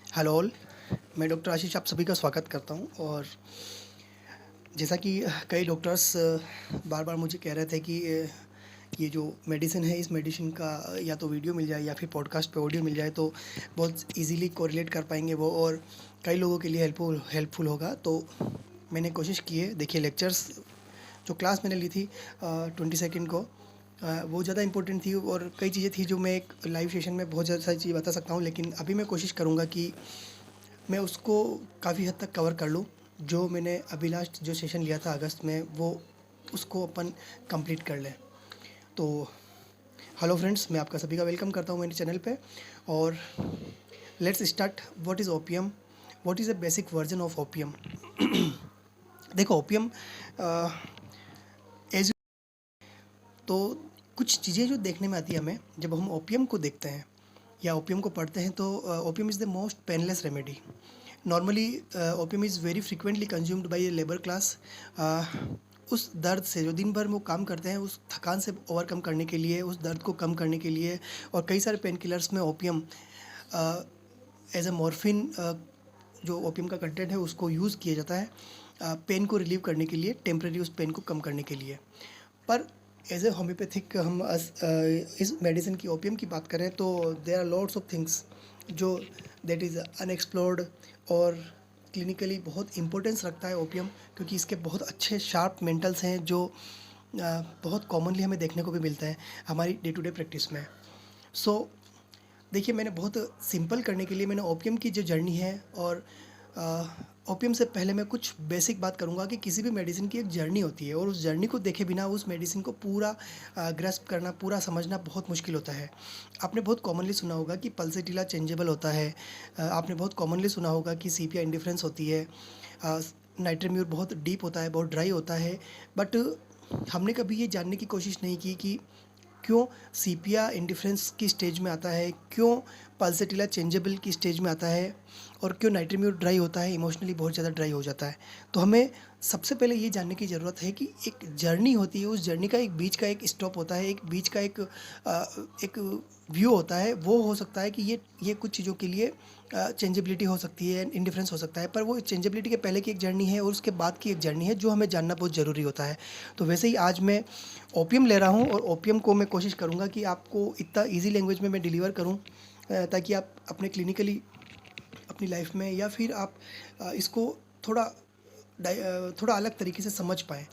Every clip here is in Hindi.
Hello all. मैं डॉक्टर आशीष आप सभी का स्वागत करता हूँ। और जैसा कि कई डॉक्टर्स बार बार मुझे कह रहे थे कि ये जो मेडिसिन है इस मेडिसिन का या तो वीडियो मिल जाए या फिर पॉडकास्ट पे ऑडियो मिल जाए तो बहुत इजीली कोरिलेट कर पाएंगे वो, और कई लोगों के लिए हेल्पफुल होगा। तो मैंने कोशिश की है। देखिए, लेक्चर्स जो क्लास मैंने ली थी 22 को, वो ज़्यादा इम्पोर्टेंट थी और कई चीज़ें थी जो मैं एक लाइव सेशन में बहुत ज़्यादा सारी चीज़ें बता सकता हूँ, लेकिन अभी मैं कोशिश करूँगा कि मैं उसको काफ़ी हद तक कवर कर लूँ। जो मैंने अभी लास्ट जो सेशन लिया था अगस्त में, वो उसको अपन कंप्लीट कर लें। तो हेलो फ्रेंड्स, मैं आपका सभी का वेलकम करता हूँ मेरे चैनल पे। और let's start. What is opium? What is a basic version of opium? देखो, ओपियम एज तो कुछ चीज़ें जो देखने में आती है हमें जब हम ओपियम को देखते हैं या ओपियम को पढ़ते हैं, तो opium is the most painless remedy. Normally opium is very frequently consumed by labour class. उस दर्द से जो दिन भर वो काम करते हैं, उस थकान से ओवरकम करने के लिए, उस दर्द को कम करने के लिए, और कई सारे पेन किलर्स में ओपियम एज ए मॉर्फिन, जो ओपियम का कंटेंट है उसको यूज़ किया जाता है पेन को रिलीव करने के लिए, टेम्प्रेरी उस पेन को कम करने के लिए। पर एज ए होम्योपैथिक हम इस मेडिसिन की ओपियम की बात करें तो there are lots of things जो दैट इज़ अनएक्सप्लोर्ड, और क्लिनिकली बहुत इम्पोर्टेंस रखता है ओपियम, क्योंकि इसके बहुत अच्छे शार्प मेंटल्स हैं जो बहुत कॉमनली हमें देखने को भी मिलता है हमारी डे टू डे प्रैक्टिस में। सो देखिए, मैंने बहुत सिंपल करने के लिए मैंने ओपियम की जो जर्नी है, और ओपियम से पहले मैं कुछ बेसिक बात करूँगा कि किसी भी मेडिसिन की एक जर्नी होती है, और उस जर्नी को देखे बिना उस मेडिसिन को पूरा ग्रैस्प करना, पूरा समझना बहुत मुश्किल होता है। आपने बहुत कॉमनली सुना होगा कि पल्सेटिला चेंजेबल होता है। आपने बहुत कॉमनली सुना होगा कि सीपिया इंडिफरेंस होती है। नाइट्रोम्यूर बहुत डीप होता है, बहुत ड्राई होता है। बट हमने कभी ये जानने की कोशिश नहीं की कि क्यों सीपिया इंडिफरेंस की स्टेज में आता है, क्यों पल्सेटिला चेंजेबल की स्टेज में आता है, और क्यों नाइट्रोम्यूर ड्राई होता है, इमोशनली बहुत ज़्यादा ड्राई हो जाता है। तो हमें सबसे पहले ये जानने की ज़रूरत है कि एक जर्नी होती है, उस जर्नी का एक बीच का एक स्टॉप होता है, एक बीच का एक व्यू होता है। वो हो सकता है कि ये कुछ चीज़ों के लिए चेंजेबिलिटी हो सकती है, इंडिफरेंस हो सकता है, पर वो चेंजेबिलिटी के पहले की एक जर्नी है और उसके बाद की एक जर्नी है जो हमें जानना बहुत ज़रूरी होता है। तो वैसे ही आज मैं ओपियम ले रहा हूँ, और ओपियम को मैं कोशिश करूँगा कि आपको इतना ईजी लैंग्वेज में मैं डिलीवर करूँ ताकि आप अपने क्लिनिकली अपनी लाइफ में, या फिर आप इसको थोड़ा थोड़ा अलग तरीके से समझ पाएँ।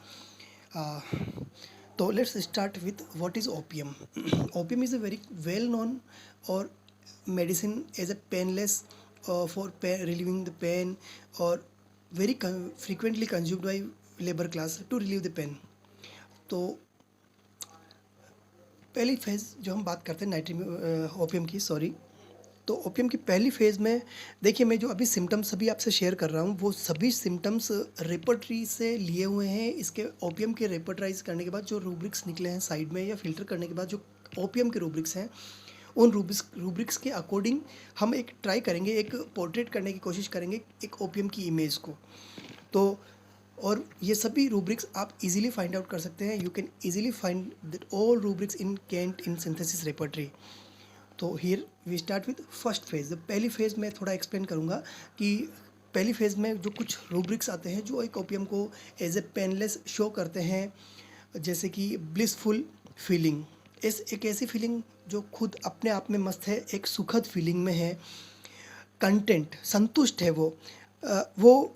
तो let's start with what is opium. Opium is a very well known और medicine as a painless for relieving the pain, और very frequently consumed by labour class to relieve the pain. तो पहली फेज़ जो हम बात करते हैं ओपियम की, सॉरी, तो ओपियम की पहली फेज़ में देखिए, मैं जो अभी सिम्टम्स सभी आपसे शेयर कर रहा हूँ वो सभी सिम्टम्स रेपर्टरी से लिए हुए हैं। इसके ओपियम के रेपर्टराइज करने के बाद जो रूब्रिक्स निकले हैं साइड में, या फिल्टर करने के बाद जो ओपियम के रूब्रिक्स हैं, उन रूब्रिक्स के अकॉर्डिंग हम एक ट्राई करेंगे, एक पोर्ट्रेट करने की कोशिश करेंगे एक ओपियम की इमेज को। तो और ये सभी रूब्रिक्स आप इजीली फाइंड आउट कर सकते हैं। You can easily find that all rubrics in Kent in synthesis repertory. तो here we start with first phase. पहली फेज़ में थोड़ा एक्सप्लेन करूँगा कि पहली फेज़ में जो कुछ रूब्रिक्स आते हैं जो एक ओपियम को एज ए पेनलेस शो करते हैं, जैसे कि ब्लिसफुल फीलिंग। एक ऐसी फीलिंग जो खुद अपने आप में मस्त है, एक सुखद फीलिंग में है। कंटेंट, संतुष्ट है वो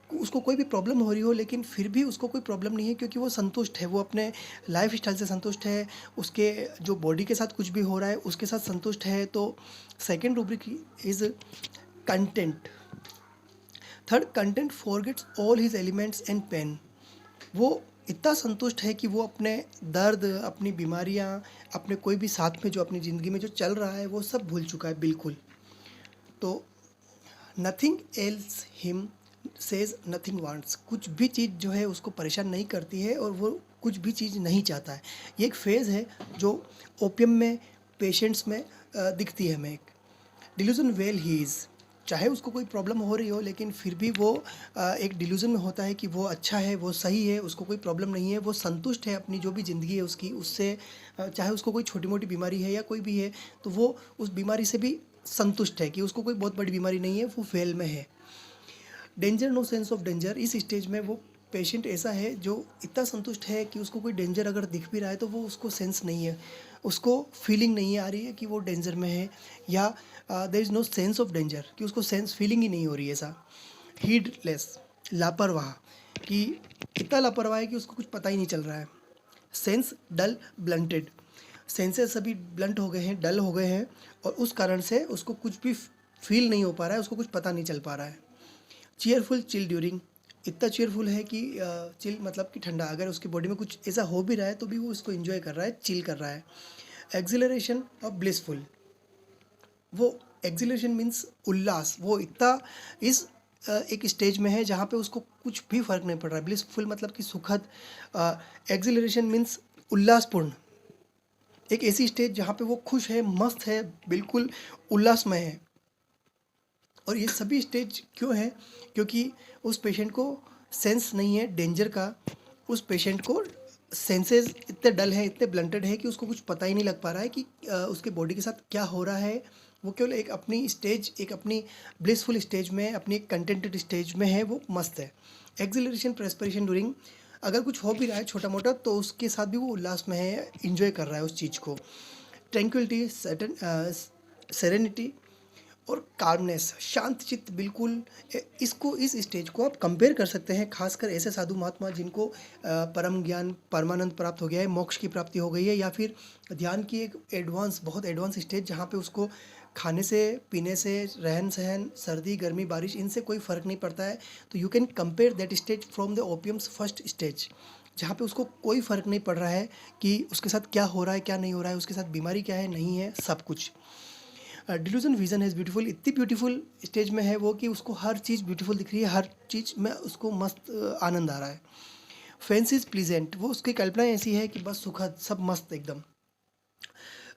उसको कोई भी प्रॉब्लम हो रही हो लेकिन फिर भी उसको कोई प्रॉब्लम नहीं है, क्योंकि वो संतुष्ट है, वो अपने लाइफ स्टाइल से संतुष्ट है, उसके जो बॉडी के साथ कुछ भी हो रहा है उसके साथ संतुष्ट है। तो second rubric is content. Third, content forgets all his elements and pain. वो इतना संतुष्ट है कि वो अपने दर्द, अपनी बीमारियाँ, अपने कोई भी साथ में जो अपनी ज़िंदगी में जो चल रहा है वो सब भूल चुका है बिल्कुल। तो nothing else him says nothing wants. कुछ भी चीज़ जो है उसको परेशान नहीं करती है, और वो कुछ भी चीज़ नहीं चाहता है। ये एक फेज़ है जो ओपियम में पेशेंट्स में दिखती है हमें। एक डिल्यूजन वेल ही इज़, चाहे उसको कोई प्रॉब्लम हो रही हो लेकिन फिर भी वो एक डिल्यूजन में होता है कि वो अच्छा है, वो सही है, उसको कोई प्रॉब्लम नहीं है, वो संतुष्ट है अपनी जो भी ज़िंदगी है उसकी, उससे चाहे उसको कोई छोटी मोटी बीमारी है या कोई भी है, तो वो उस बीमारी से भी संतुष्ट है कि उसको कोई बहुत बड़ी बीमारी नहीं है, वो फेल में है। Danger, no sense of danger, इस स्टेज में वो पेशेंट ऐसा है जो इतना संतुष्ट है कि उसको कोई डेंजर अगर दिख भी रहा है तो वो उसको सेंस नहीं है, उसको फीलिंग नहीं आ रही है कि वो डेंजर में है, या there is no sense of danger, कि उसको सेंस फीलिंग ही नहीं हो रही है ऐसा। हीडलेस, लापरवाह, कि इतना लापरवाह है कि उसको कुछ पता ही नहीं चल रहा है। सेंस डल, ब्लंटेड, सेंसेस सभी ब्लंट हो गए हैं, डल हो गए हैं, और उस कारण से उसको कुछ भी फील नहीं हो पा रहा है, उसको कुछ पता नहीं चल पा रहा है। चीयरफुल, चिल ड्यूरिंग, इतना चीयरफुल है कि चिल मतलब कि ठंडा, अगर उसकी बॉडी में कुछ ऐसा हो भी रहा है तो भी वो उसको इन्जॉय कर रहा है, चिल कर रहा है। एक्सिलरेशन और ब्लिसफुल, वो एक्सिलरेशन मीन्स उल्लास, वो इतना इस एक स्टेज में है जहाँ पे उसको कुछ भी फर्क नहीं पड़ रहा है। ब्लिसफुल मतलब कि सुखद, एक्सिलरेशन मीन्स उल्लासपूर्ण, एक ऐसी स्टेज जहाँ पे वो खुश है, मस्त है, बिल्कुल उल्लासमय है। और ये सभी स्टेज क्यों है? क्योंकि उस पेशेंट को सेंस नहीं है डेंजर का, उस पेशेंट को सेंसेस इतने डल हैं, इतने ब्लंटेड है कि उसको कुछ पता ही नहीं लग पा रहा है कि उसके बॉडी के साथ क्या हो रहा है। वो केवल एक अपनी स्टेज, एक अपनी ब्लिसफुल स्टेज में, अपनी एक कंटेंटेड स्टेज में है, वो मस्त है। एक्सिलरेशन, प्रेस्पिरेशन ड्यूरिंग, अगर कुछ हो भी रहा है छोटा मोटा तो उसके साथ भी वो उल्लास में है, इंजॉय कर रहा है उस चीज़ को। ट्रैंक्विलिटी, सेरेनिटी और काल्मनेस, शांत चित्त, बिल्कुल। इसको, इस स्टेज को आप कंपेयर कर सकते हैं खासकर ऐसे साधु महात्मा जिनको परम ज्ञान, परमानंद प्राप्त हो गया है, मोक्ष की प्राप्ति हो गई है, या फिर ध्यान की एक एडवांस, बहुत एडवांस स्टेज जहाँ पे उसको खाने से, पीने से, रहन सहन, सर्दी गर्मी बारिश, इनसे कोई फ़र्क नहीं पड़ता है। तो you can compare that stage from the opium's first stage, जहाँ पे उसको कोई फ़र्क नहीं पड़ रहा है कि उसके साथ क्या हो रहा है, क्या नहीं हो रहा है, उसके साथ बीमारी क्या है, नहीं है, सब कुछ। डिल्यूजन विजन हैज़ ब्यूटीफुल, इतनी ब्यूटीफुल स्टेज में है वो कि उसको हर चीज़ ब्यूटीफुल दिख रही है, हर चीज़ में उसको मस्त आनंद आ रहा है। फेंस इज़ प्लीजेंट, वो उसकी कल्पना ऐसी है कि बस सुखद, सब मस्त एकदम।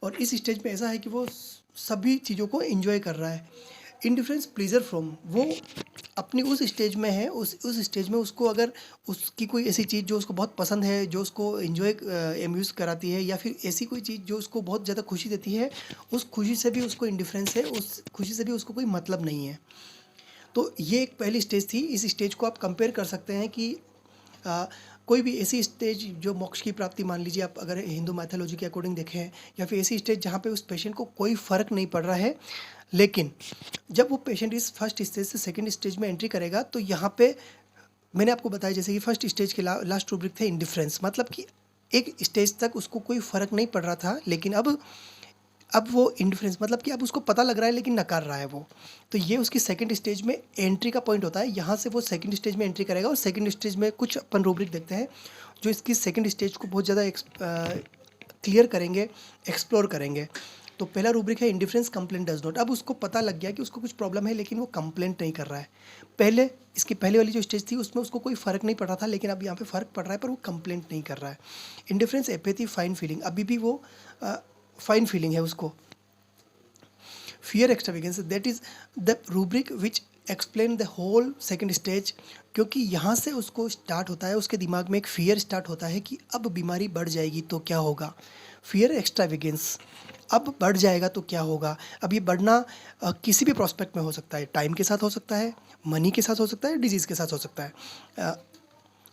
और इस स्टेज पे ऐसा है कि वो सभी चीज़ों को एंजॉय कर रहा है। इंडिफरेंस, प्लीजर फ्रॉम, वो अपनी उस स्टेज में है, उस स्टेज में उसको अगर उसकी कोई ऐसी चीज़ जो उसको बहुत पसंद है, जो उसको एंजॉय एम्यूज़ कराती है, या फिर ऐसी कोई चीज़ जो उसको बहुत ज़्यादा खुशी देती है, उस खुशी से भी उसको इंडिफरेंस है, उस खुशी से भी उसको कोई मतलब नहीं है। तो ये एक पहली स्टेज थी। इस स्टेज को आप कंपेयर कर सकते हैं कि आ, कोई भी ऐसी स्टेज जो मोक्ष की प्राप्ति, मान लीजिए आप अगर हिंदू मैथोलॉजी के अकॉर्डिंग देखें, या फिर ऐसी स्टेज जहाँ पे उस पेशेंट को कोई फ़र्क नहीं पड़ रहा है, लेकिन जब वो पेशेंट इस फर्स्ट स्टेज से सेकंड स्टेज में एंट्री करेगा तो यहाँ पे मैंने आपको बताया जैसे कि फर्स्ट स्टेज के लास्ट रूब्रिक थे इंडिफरेंस, मतलब कि एक स्टेज तक उसको कोई फ़र्क नहीं पड़ रहा था, लेकिन अब वो इंडिफरेंस मतलब कि अब उसको पता लग रहा है लेकिन नकार रहा है वो। तो ये उसकी सेकंड स्टेज में एंट्री का पॉइंट होता है, यहाँ से वो सेकंड स्टेज में एंट्री करेगा। और सेकंड स्टेज में कुछ अपन रूब्रिक देखते हैं जो इसकी सेकंड स्टेज को बहुत ज़्यादा क्लियर करेंगे, एक्सप्लोर करेंगे। तो पहला रूब्रिक है इंडिफरेंस, कंप्लेंट डज नॉट। अब उसको पता लग गया कि उसको कुछ प्रॉब्लम है लेकिन वो कंप्लेंट नहीं कर रहा है। पहले इसकी पहले वाली जो स्टेज थी उसमें उसको कोई फ़र्क नहीं पड़ रहा था, लेकिन अब यहाँ पे फ़र्क पड़ रहा है पर वो कंप्लेंट नहीं कर रहा है। इंडिफरेंस, एपैथी, फाइन फीलिंग, अभी भी वो फाइन फीलिंग है उसको। Fear extravagance, that is the rubric which explain the whole second stage, क्योंकि यहाँ से उसको स्टार्ट होता है, उसके दिमाग में एक फियर स्टार्ट होता है कि अब बीमारी बढ़ जाएगी तो क्या होगा। फियर एक्सट्रावेगेंस, अब बढ़ जाएगा तो क्या होगा। अब ये बढ़ना किसी भी प्रोस्पेक्ट में हो सकता है, टाइम के साथ हो सकता है, मनी के साथ हो सकता है, डिजीज़ के साथ हो सकता है।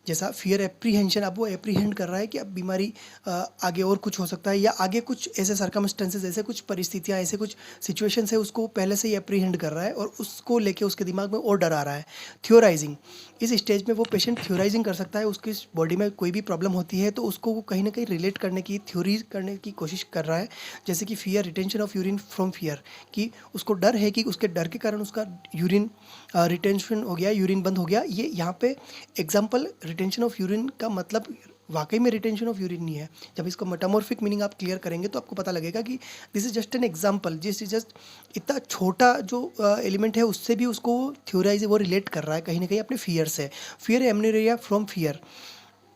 जैसा फियर एप्रीहेंशन, अब वो एप्रीहेंड कर रहा है कि अब बीमारी आगे और कुछ हो सकता है, या आगे कुछ ऐसे सर्कमस्टेंसेस, ऐसे कुछ परिस्थितियाँ, ऐसे कुछ सिचुएशंस है, उसको पहले से ही एप्रीहेंड कर रहा है और उसको लेके उसके दिमाग में और डर आ रहा है। थ्योराइजिंग, इस स्टेज में वो पेशेंट थ्योराइजिंग कर सकता है, उसकी बॉडी में कोई भी प्रॉब्लम होती है तो उसको वो कहीं ना कहीं रिलेट करने की, थ्योरी करने की कोशिश कर रहा है। जैसे कि fear, retention of urine from fear, कि उसको डर है कि उसके डर के कारण उसका यूरिन रिटेंशन हो गया, यूरिन बंद हो गया। ये यहाँ पे एग्जाम्पल, रिटेंशन ऑफ यूरिन का मतलब वाकई में रिटेंशन ऑफ यूरिन नहीं है। जब इसको मेटामॉर्फिक मीनिंग आप क्लियर करेंगे तो आपको पता लगेगा कि this is just an example, this is just इतना छोटा जो एलिमेंट है उससे भी उसको थ्योराइज, वो रिलेट कर रहा है कहीं ना कहीं अपने फियर से। फियर एमनेरिया फ्रॉम फियर,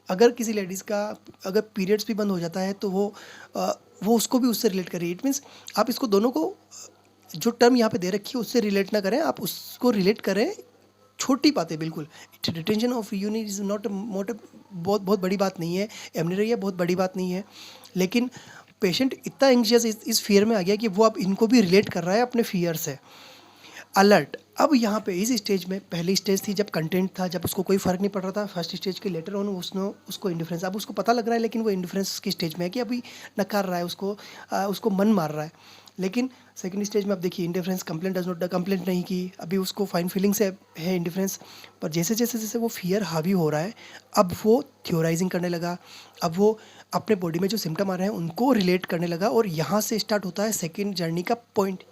अगर किसी लेडीज़ का अगर पीरियड्स भी बंद हो जाता है तो वो उसको भी उससे रिलेट करें। इट मीन्स आप इसको दोनों को, जो टर्म यहाँ पे दे रखी है उससे रिलेट ना करें, आप उसको रिलेट करें छोटी बातें बिल्कुल। Retention of unit is not बहुत बहुत बड़ी बात नहीं है, एमनेरिया बहुत बड़ी बात नहीं है, लेकिन पेशेंट इतना एंग्जियस इस फियर में आ गया कि वो अब इनको भी रिलेट कर रहा है अपने फियर से। अलर्ट, अब यहाँ पे इस स्टेज में, पहली स्टेज थी जब कंटेंट था, जब उसको कोई फ़र्क नहीं पड़ रहा था, फर्स्ट स्टेज के लेटर ऑन उसको इंडिफरेंस, अब उसको पता लग रहा है लेकिन वो इंडिफरेंस की स्टेज में है कि अभी नकार रहा है, उसको मन मार रहा है। लेकिन सेकंड स्टेज में अब देखिए इंडिफरेंस, कंप्लेंट नहीं की, अभी उसको फाइन फीलिंग से है इंडिफरेंस, पर जैसे जैसे जैसे वो फियर हावी हो रहा है, अब वो थ्योराइजिंग करने लगा, अब वो अपने बॉडी में जो सिम्टम आ रहे हैं उनको रिलेट करने लगा, और यहाँ से स्टार्ट होता है सेकेंड जर्नी का पॉइंट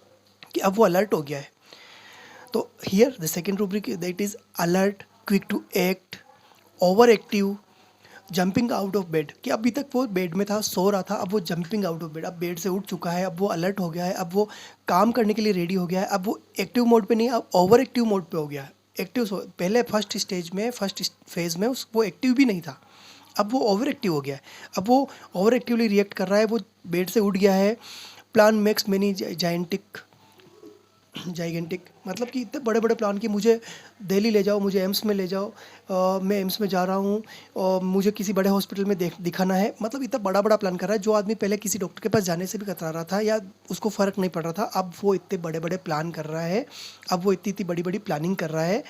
कि अब वो अलर्ट हो गया है। तो here the second rubric that is alert, quick to act, over active, jumping out of bed, कि अभी तक वो बेड में था, सो रहा था, अब वो जंपिंग आउट ऑफ बेड, अब बेड से उठ चुका है, अब वो अलर्ट हो गया है, अब वो काम करने के लिए रेडी हो गया है, अब वो एक्टिव मोड पे नहीं, अब ओवर एक्टिव मोड पे हो गया है। पहले फर्स्ट स्टेज में, फर्स्ट फेज में वो एक्टिव भी नहीं था, अब वो ओवर एक्टिव हो गया है, अब वो ओवर एक्टिवली रिएक्ट कर रहा है, वो बेड से उठ गया है। प्लान मेक्स मेनी जाइगेंटिक, मतलब कि इतने बड़े बड़े प्लान कि मुझे दिल्ली ले जाओ, मुझे एम्स में ले जाओ, मैं एम्स में जा रहा हूँ, और मुझे किसी बड़े हॉस्पिटल में दिखाना है, मतलब इतना बड़ा बड़ा प्लान कर रहा है। जो आदमी पहले किसी डॉक्टर के पास जाने से भी कतरा रहा था या उसको फ़र्क नहीं पड़ रहा था, अब वो इतने बड़े बड़े प्लान कर रहा है, अब वो इतनी इतनी बड़ी बड़ी प्लानिंग कर रहा है।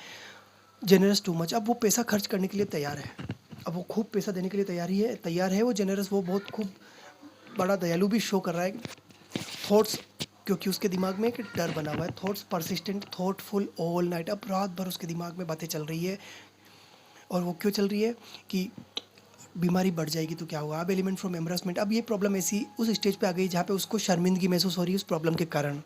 जेनरस टू मच, अब वो पैसा खर्च करने के लिए तैयार है, अब वो खूब पैसा देने के लिए तैयार है वो जेनरस, वो बहुत खूब बड़ा दयालु भी शो कर रहा है। थॉट्स, क्योंकि उसके दिमाग में एक डर बना हुआ है, thoughts persistent, thoughtful all night, अब रात भर उसके दिमाग में बातें चल रही है। और वो क्यों चल रही है कि बीमारी बढ़ जाएगी तो क्या होगा। अब एलिमेंट फ्रॉम एम्बरासमेंट, अब ये प्रॉब्लम ऐसी उस स्टेज पे आ गई जहाँ पे उसको शर्मिंदगी महसूस हो रही है उस प्रॉब्लम के कारण।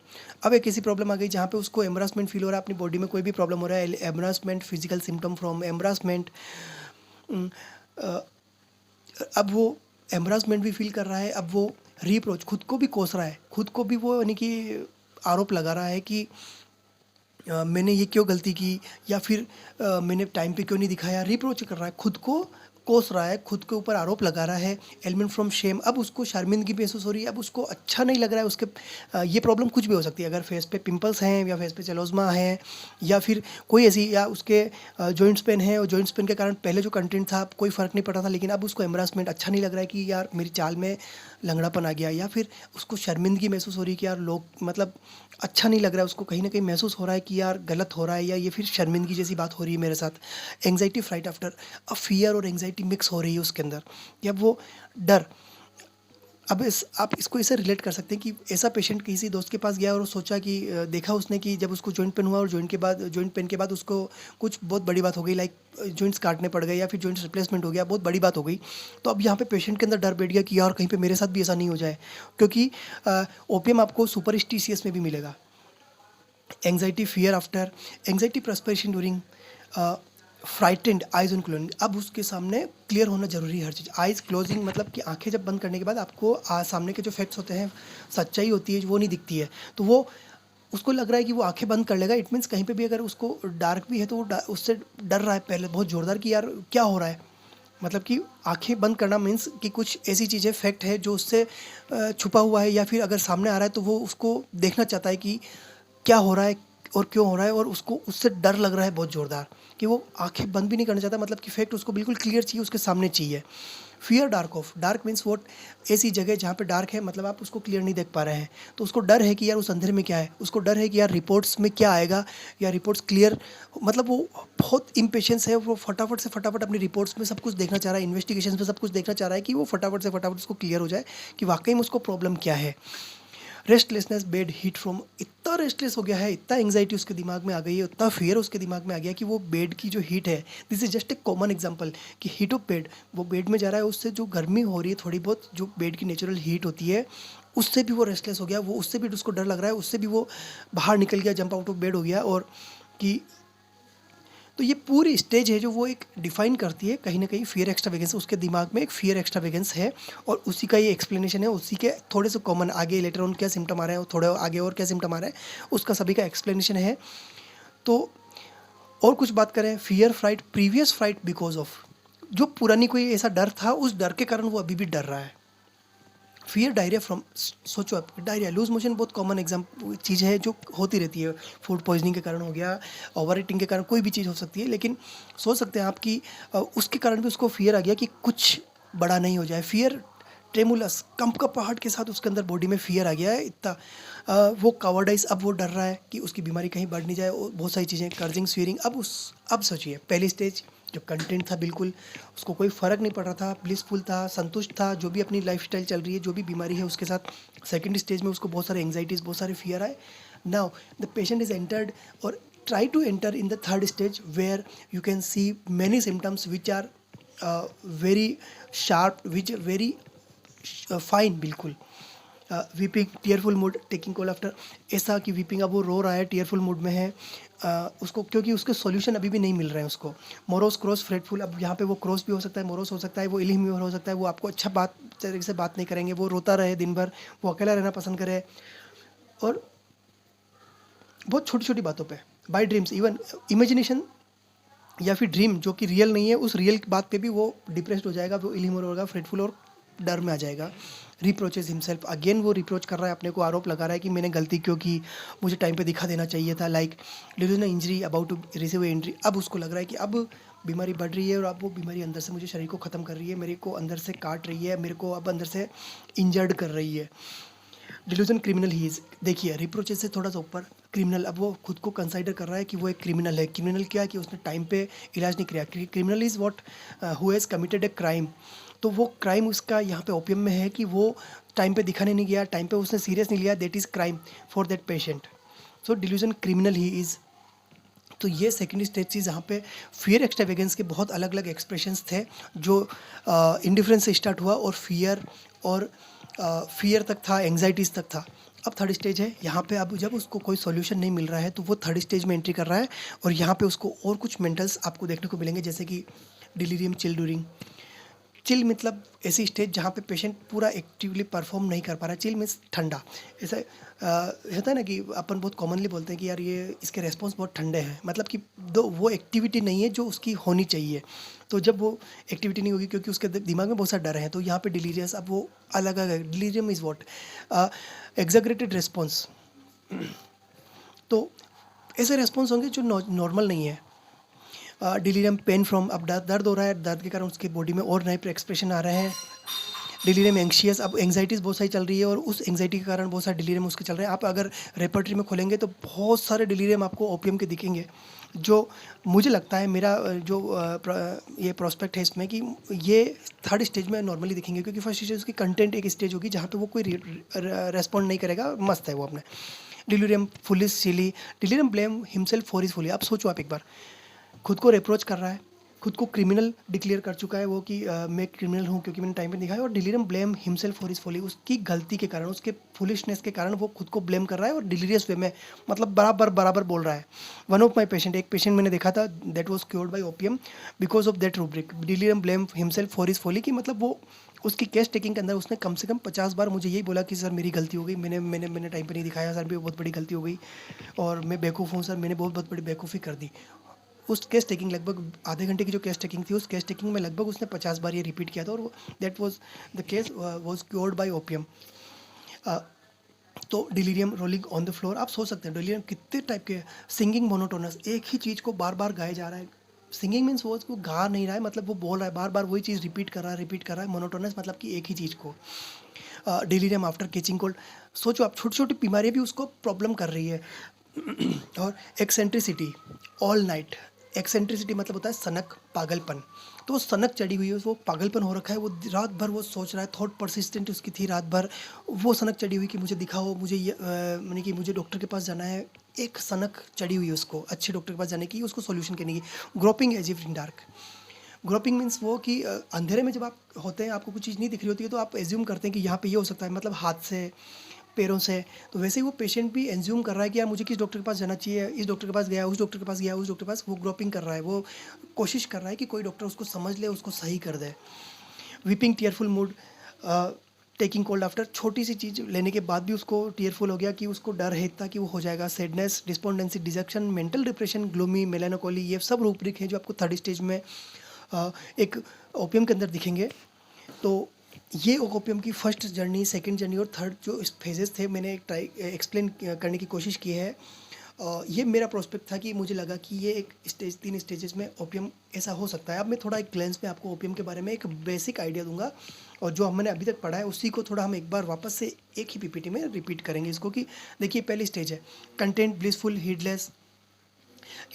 अब एक ऐसी प्रॉब्लम आ गई जहाँ पे उसको एम्बरासमेंट फील हो रहा है, अपनी बॉडी में कोई भी प्रॉब्लम हो रहा है, एम्बरासमेंट, फिजिकल सिम्टम फ्रॉम एम्बरासमेंट। अब वो एम्बरासमेंट भी फील कर रहा है, अब वो रीप्रोच, खुद को भी कोस रहा है, खुद को भी वो यानी कि आरोप लगा रहा है कि मैंने ये क्यों गलती की, या फिर मैंने टाइम पे क्यों नहीं दिखाया। रिप्रोच कर रहा है, खुद को कोस रहा है, खुद के ऊपर आरोप लगा रहा है। एलिमेंट फ्रॉम शेम, अब उसको शर्मिंदगी महसूस हो रही है, अब उसको अच्छा नहीं लग रहा है। उसके ये प्रॉब्लम कुछ भी हो सकती है, अगर फेस पे पिंपल्स हैं, या फेस पे चलोज़मा है, या फिर कोई ऐसी, या उसके जॉइंट्स पेन है, और जॉइंट्स पेन के कारण पहले जो कंटेंट था कोई फ़र्क नहीं पड़ रहा था, लेकिन अब उसको एम्बरासमेंट अच्छा नहीं लग रहा है कि यार मेरी चाल में लंगड़ापन आ गया, या फिर उसको शर्मिंदगी महसूस हो रही है कि यार लोग, मतलब अच्छा नहीं लग रहा है उसको, कहीं ना कहीं महसूस हो रहा है कि यार गलत हो रहा है, या ये फिर शर्मिंदगी जैसी बात हो रही है मेरे साथ। एंग्जाइटी, फ्राइट आफ्टर, अब फियर और एंग्जाइटी मिक्स हो रही है उसके अंदर, या वो डर। अब आप इसको ऐसे रिलेट कर सकते हैं कि ऐसा पेशेंट किसी दोस्त के पास गया और वो सोचा कि देखा उसने कि जब उसको जॉइंट पेन हुआ, और जॉइंट पेन के बाद उसको कुछ बहुत बड़ी बात हो गई, लाइक जॉइंट्स काटने पड़ गए, या फिर जॉइंट्स रिप्लेसमेंट हो गया, बहुत बड़ी बात हो गई। तो अब यहाँ पे पेशेंट के अंदर डर बैठ गया कि यार कहीं पे मेरे साथ भी ऐसा नहीं हो जाए, क्योंकि ओपीएम आपको सुपरस्टिशियस में भी मिलेगा। Anxiety, fear after, anxiety, perspiration during, frightened, eyes on closing, अब उसके सामने क्लियर होना जरूरी है हर चीज़। आइज क्लोजिंग मतलब कि आंखें जब बंद करने के बाद आपको सामने के जो फैक्ट्स होते हैं, सच्चाई होती है वो नहीं दिखती है, तो वो उसको लग रहा है कि वो आंखें बंद कर लेगा। इट मीन्स कहीं पे भी अगर उसको डार्क भी है तो वो उससे डर रहा है पहले बहुत ज़ोरदार कि यार क्या हो रहा है। मतलब कि आंखें बंद करना मीन्स कि कुछ ऐसी चीज़ें फैक्ट है जो उससे छुपा हुआ है, या फिर अगर सामने आ रहा है तो वो उसको देखना चाहता है कि क्या हो रहा है और क्यों हो रहा है, और उसको उससे डर लग रहा है बहुत ज़ोरदार कि वो आंखें बंद भी नहीं करना चाहता, मतलब कि फैक्ट उसको बिल्कुल क्लियर चाहिए, उसके सामने चाहिए। Fear dark of, dark means what, ऐसी जगह जहाँ पे डार्क है, मतलब आप उसको क्लियर नहीं देख पा रहे हैं, तो उसको डर है कि यार उस अंधेरे में क्या है, उसको डर है कि यार रिपोर्ट्स में क्या आएगा, या रिपोर्ट्स क्लियर, मतलब वो बहुत इम्पेशेंस है, वो फटाफट से फटाफट अपनी रिपोर्ट्स में सब कुछ देखना चाह रहा है, इन्वेस्टिगेशन में सब कुछ देखना चाह रहा है कि वो फटाफट से फटाफट उसको क्लियर हो जाए कि वाकई में उसको प्रॉब्लम क्या है। रेस्टलेसनेस, बेड हीट फ्रॉम, इतना रेस्टलेस हो गया है, इतना एंग्जाइटी उसके दिमाग में आ गई है, इतना फियर उसके दिमाग में आ गया कि वो बेड की जो हीट है, this is just a common example कि हीट ऑफ बेड, वो बेड में जा रहा है, उससे जो गर्मी हो रही है थोड़ी बहुत, जो बेड की नेचुरल हीट होती है, उससे भी वो रेस्टलेस हो गया, वो उससे भी उसको डर लग रहा है, उससे भी वो बाहर निकल गया, जंप आउट ऑफ बेड हो गया। और कि तो ये पूरी स्टेज है जो वो एक डिफाइन करती है कहीं ना कहीं फियर एक्स्ट्रावेगेंस, उसके दिमाग में एक फियर एक्स्ट्रावेगेंस है, और उसी का ये एक्सप्लेनेशन है, उसी के थोड़े से कॉमन आगे लेटर ऑन क्या सिम्टम आ रहे हैं, थोड़े आगे और क्या सिम्टम आ रहे हैं, उसका सभी का एक्सप्लेनेशन है। तो और कुछ बात करें, fear, fright, previous fright because of, जो पुरानी कोई ऐसा डर था, उस डर के कारण वो अभी भी डर रहा है। फियर, डायरिया फ्रॉम, सोचो आप, डायरिया, लूज मोशन बहुत कॉमन चीज़ है जो होती रहती है, फूड पॉइजनिंग के कारण हो गया, ओवर ईटिंग के कारण, कोई भी चीज़ हो सकती है, लेकिन सोच सकते हैं आप कि उसके कारण भी उसको फियर आ गया कि कुछ बड़ा नहीं हो जाए। फियर ट्रेमुलस कंपकपाहट के साथ उसके अंदर बॉडी में फियर आ गया है इतना। वो कावर्डाइज, अब वो डर रहा है कि उसकी बीमारी कहीं बढ़ नहीं जाए, और बहुत सारी चीज़ें, कर्जिंग स्वीरिंग। अब सोचिए, पहली स्टेज जो कंटेंट था बिल्कुल उसको कोई फ़र्क नहीं पड़ रहा था, ब्लिसफुल था, संतुष्ट था, जो भी अपनी लाइफस्टाइल चल रही है, जो भी बीमारी है उसके साथ। सेकंड स्टेज में उसको बहुत सारे एंग्जाइटीज़, बहुत सारे फियर आए। Now the patient is entered और try to enter in the third stage where you can see many symptoms which are very sharp, which are very fine बिल्कुल। वीपिंग, टीयरफुल मूड, टेकिंग कोल आफ्टर, ऐसा कि वीपिंग, अब वो रो रहा है, टीयरफुल मूड में है, उसको क्योंकि उसके सॉल्यूशन अभी भी नहीं मिल रहे हैं उसको। मोरोस, क्रॉस, फ्रेटफुल, अब यहाँ पे वो क्रॉस भी हो सकता है, मोरोस हो सकता है, वो इलिम्यूर हो सकता है, वो आपको अच्छा बात तरीके से बात नहीं करेंगे, वो रोता रहे दिन भर, वो अकेला रहना पसंद करे, और बहुत छोटी छोटी बातों पे, बाय ड्रीम्स, इवन इमेजिनेशन या फिर ड्रीम जो कि रियल नहीं है, उस रियल बात पे भी वो डिप्रेस्ड हो जाएगा, वो इलिमोर होगा, फ्रेटफुल और डर में आ जाएगा। रिप्रोचेस हिमसेल्फ, अगेन वो रिप्रोच कर रहा है अपने को, आरोप लगा रहा है कि मैंने गलती क्यों की, मुझे टाइम पे दिखा देना चाहिए था, like delusional injury, about to receive injury. अब उसको लग रहा है कि अब बीमारी बढ़ रही है और अब वो बीमारी अंदर से मुझे शरीर को ख़त्म कर रही है, मेरे को अंदर से काट रही है, मेरे को अब अंदर से इंजर्ड कर रही है। डिल्यूजन क्रिमिनल ही इज, देखिए रिप्रोचेस से थोड़ा सा ऊपर क्रिमिनल, अब वो खुद को कंसाइडर कर रहा है कि वो एक क्रिमिनल है। क्रिमिनल क्या है कि उसने टाइम पे इलाज नहीं किया। Criminal is what who has committed a crime, तो वो क्राइम उसका यहाँ पे ओपियम में है कि वो टाइम पे दिखाने नहीं गया, टाइम पे उसने सीरियस नहीं लिया, that is crime for that patient. So delusion criminal he is. तो ये सेकेंड स्टेज थी जहाँ पे फियर एक्सट्रावेगेंस के बहुत अलग अलग एक्सप्रेशंस थे, जो इंडिफरेंस से स्टार्ट हुआ और फियर तक था, एंग्जाइटीज़ तक था। अब थर्ड स्टेज है, यहाँ पे अब जब उसको कोई सॉल्यूशन नहीं मिल रहा है तो वो थर्ड स्टेज में एंट्री कर रहा है, और यहाँ पे उसको और कुछ मेंटल्स आपको देखने को मिलेंगे, जैसे कि डिलीरियम, चिल्डूरिंग। चिल मतलब ऐसी स्टेज जहाँ पे पेशेंट पूरा एक्टिवली परफॉर्म नहीं कर पा रहा है। चिल मीन्स ठंडा, ऐसा होता है ना कि अपन बहुत कॉमनली बोलते हैं कि यार ये इसके रेस्पॉन्स बहुत ठंडे हैं, मतलब कि दो वो एक्टिविटी नहीं है जो उसकी होनी चाहिए। तो जब वो एक्टिविटी नहीं होगी क्योंकि उसके दिमाग में बहुत सारा डर है, तो यहाँ पे डिलीरियस, अब वो अलग अलग, delirium is what, exaggerated response. तो ऐसे रेस्पॉन्स होंगे जो नॉर्मल नहीं है। डिलीरियम, पेन फ्रॉम, अब दर्द हो रहा है, दर्द के कारण उसके बॉडी में और नए एक्सप्रेशन आ रहे हैं। डिलीरियम एंग्शियस, अब एंग्जाइटीज़ बहुत सारी चल रही है और उस एंग्जाइटी के कारण बहुत सारे डिलीरियम उसके चल रहे हैं। आप अगर रेपर्टरी में खोलेंगे तो बहुत सारे डिलीरियम आपको ओपियम के दिखेंगे, जो मुझे लगता है मेरा ये प्रोस्पेक्ट है इसमें कि ये थर्ड स्टेज में नॉर्मली दिखेंगे, क्योंकि फर्स्ट स्टेज उसकी कंटेंट एक स्टेज होगी जहाँ पे वो कोई रेस्पॉन्ड नहीं करेगा, मस्त है वो अपने। Delirium foolish silly, delirium blame himself for his folly. आप सोचो, आप एक बार, खुद को रिप्रोच कर रहा है, खुद को क्रिमिनल डिक्लेयर कर चुका है वो कि मैं क्रिमिनल हूँ क्योंकि मैंने टाइम पे दिखाया, और delirium blame himself for his folly, उसकी गलती के कारण, उसके फुलिशनेस के कारण वो खुद को ब्लेम कर रहा है और डिलीरियस वे में, मतलब बराबर बराबर बोल रहा है। वन ऑफ माई पेशेंट, एक पेशेंट मैंने देखा था, that was cured by opium because of that rubric, delirium blame himself for his folly, कि मतलब वो उसकी केस टेकिंग के अंदर उसने कम से कम 50 बार मुझे यही बोला कि सर मेरी गलती हो गई, मैंने टाइम पे नहीं दिखाया सर, भी बहुत बड़ी गलती हो गई और मैं बेवकूफ़ हूँ सर, मैंने बहुत बड़ी बेवकूफ़ी कर दी। उस केस टेकिंग, लगभग आधे घंटे की जो केस टेकिंग थी, उस केस टेकिंग में लगभग उसने 50 बार ये रिपीट किया था, और that was the case was cured by opium. तो delirium, rolling on the floor, आप सोच सकते हैं डिलीरियम कितने टाइप के। सिंगिंग मोनोटोनस, एक ही चीज़ को बार बार गाया जा रहा है। सिंगिंग मीन्स वो उसको गा नहीं रहा है, मतलब वो बोल रहा है बार बार वही चीज़ रिपीट कर रहा है। मोनोटोनस मतलब कि एक ही चीज़ को। डिलीरियम आफ्टर कैचिंग कोल्ड, सोचो आप, छोटी छोटी बीमारियाँ भी उसको प्रॉब्लम कर रही है। और एक्सेंट्रिसिटी, ऑल नाइट, एक्सेंट्रिसिटी मतलब होता है सनक, पागलपन, तो वो सनक चढ़ी हुई है, वो पागलपन हो रखा है, वो रात भर वो सोच रहा है, थॉट परसिस्टेंट उसकी थी रात भर, वो सनक चढ़ी हुई कि मुझे दिखाओ, मुझे ये मैंने कि मुझे डॉक्टर के पास जाना है, एक सनक चढ़ी हुई है उसको अच्छे डॉक्टर के पास जाने की, उसको सोल्यूशन करने की। Groping as if in dark, groping means वो कि अंधेरे में जब आप होते हैं, आपको कुछ चीज़ नहीं दिख रही होती है, तो आप एज्यूम करते हैं कि यहाँ पे ये हो सकता है, मतलब हाथ से, पैरों से। तो वैसे ही वो पेशेंट भी एज्यूम कर रहा है कि यार मुझे किस डॉक्टर के पास जाना चाहिए, इस डॉक्टर के पास गया, उस डॉक्टर के पास गया, उस डॉक्टर के पास, वो ग्रोपिंग कर रहा है, वो कोशिश कर रहा है कि कोई डॉक्टर उसको समझ ले, उसको सही कर दे। Weeping, tearful mood, taking cold after, छोटी सी चीज़ लेने के बाद भी उसको टीयरफुल हो गया कि उसको डर है इतना कि वो हो जाएगा। Sadness, despondency, dejection, mental depression, gloomy, melancholy, ये सब रूब्रिक हैं जो आपको थर्ड स्टेज में एक ओपियम के अंदर दिखेंगे। तो ये ओपियम की फर्स्ट जर्नी, सेकंड जर्नी और थर्ड जो फेजेस थे, मैंने एक्सप्लेन करने की कोशिश की है। ये मेरा प्रोस्पेक्ट था कि मुझे लगा कि ये एक स्टेज, 3 स्टेजेस में ओपियम ऐसा हो सकता है। अब मैं थोड़ा एक ग्लेंस में आपको ओपियम के बारे में एक बेसिक आइडिया दूंगा, और जो हमने अभी तक पढ़ा है उसी को थोड़ा हम एक बार वापस से एक ही पीपीटी में रिपीट करेंगे इसको कि देखिए पहली स्टेज है content, blissful, heedless,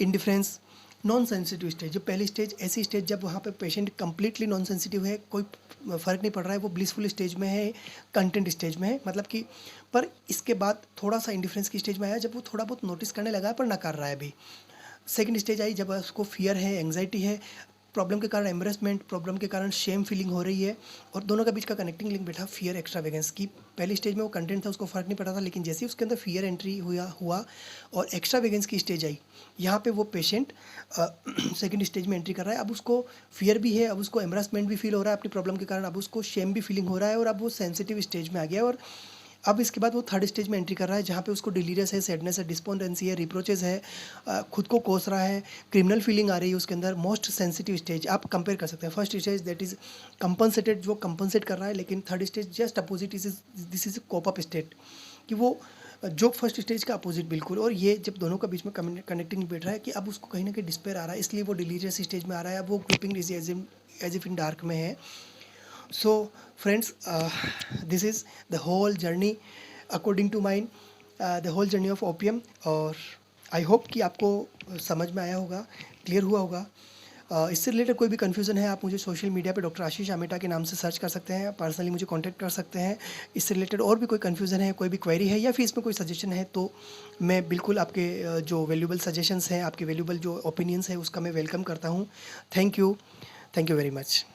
indifference, non sensitive stage. जो पहली स्टेज ऐसी स्टेज जब वहाँ पे पेशेंट कंप्लीटली नॉन सेंसिटिव है, कोई फ़र्क नहीं पड़ रहा है, वो ब्लिसफुल स्टेज में है, कंटेंट स्टेज में है, मतलब कि पर इसके बाद थोड़ा सा इंडिफरेंस की स्टेज में आया जब वो थोड़ा बहुत नोटिस करने लगा है पर ना कर रहा है अभी। सेकंड स्टेज आई जब उसको फियर है, एंग्जाइटी है, प्रॉब्लम के कारण एम्बरेसमेंट, प्रॉब्लम के कारण शेम फीलिंग हो रही है, और दोनों के बीच का कनेक्टिंग लिंक बैठा फियर एक्स्ट्रावेगेंस की। पहली स्टेज में वो कंटेंट था उसको फ़र्क नहीं पड़ा था, लेकिन जैसे ही उसके अंदर फियर एंट्री हुआ और एक्स्ट्रावेगेंस की स्टेज आई, यहाँ पे वो पेशेंट सेकंड स्टेज में एंट्री कर रहा है। अब उसको फियर भी है, अब उसको एम्बरेसमेंट भी फील हो रहा है अपनी प्रॉब्लम के कारण, अब उसको शेम भी फीलिंग हो रहा है, और अब वो सेंसिटिव स्टेज में आ गया है। और अब इसके बाद वो थर्ड स्टेज में एंट्री कर रहा है जहाँ पे उसको डिलीरियस है, सैडनेस है, डिस्पोंडेंसी है, रिप्रोचेस है, खुद को कोस रहा है, क्रिमिनल फीलिंग आ रही है उसके अंदर। मोस्ट सेंसिटिव स्टेज आप कंपेयर कर सकते हैं। First stage that is compensated, जो कंपनसेट कर रहा है, लेकिन third stage just opposite is this is cope up state, कि वो जो फर्स्ट स्टेज का अपोजिट बिल्कुल। और ये जब दोनों का बीच में कनेक्टिंग बैठ रहा है कि अब उसको कहीं ना कहीं डिस्पेयर आ रहा है, इसलिए वो डिलीरियस स्टेज में आ रहा है। अब वो grouping as if in dark में है। So friends, this is the whole journey according to mine, the whole journey of opium। और आई होप कि आपको समझ में आया होगा, क्लियर हुआ होगा। इससे रिलेटेड कोई भी कन्फ्यूज़न है आप मुझे सोशल मीडिया पे डॉक्टर आशीष आमेटा के नाम से सर्च कर सकते हैं, पर्सनली मुझे कांटेक्ट कर सकते हैं। इससे रिलेटेड और भी कोई कन्फ्यूज़न है, कोई भी क्वेरी है, या फिर इसमें कोई सजेशन है, तो मैं बिल्कुल आपके जो वैल्यूबल सजेशंस हैं, आपके वैल्यूबल जो ओपिनियंस है, उसका मैं वेलकम करता हूँ। Thank you very much.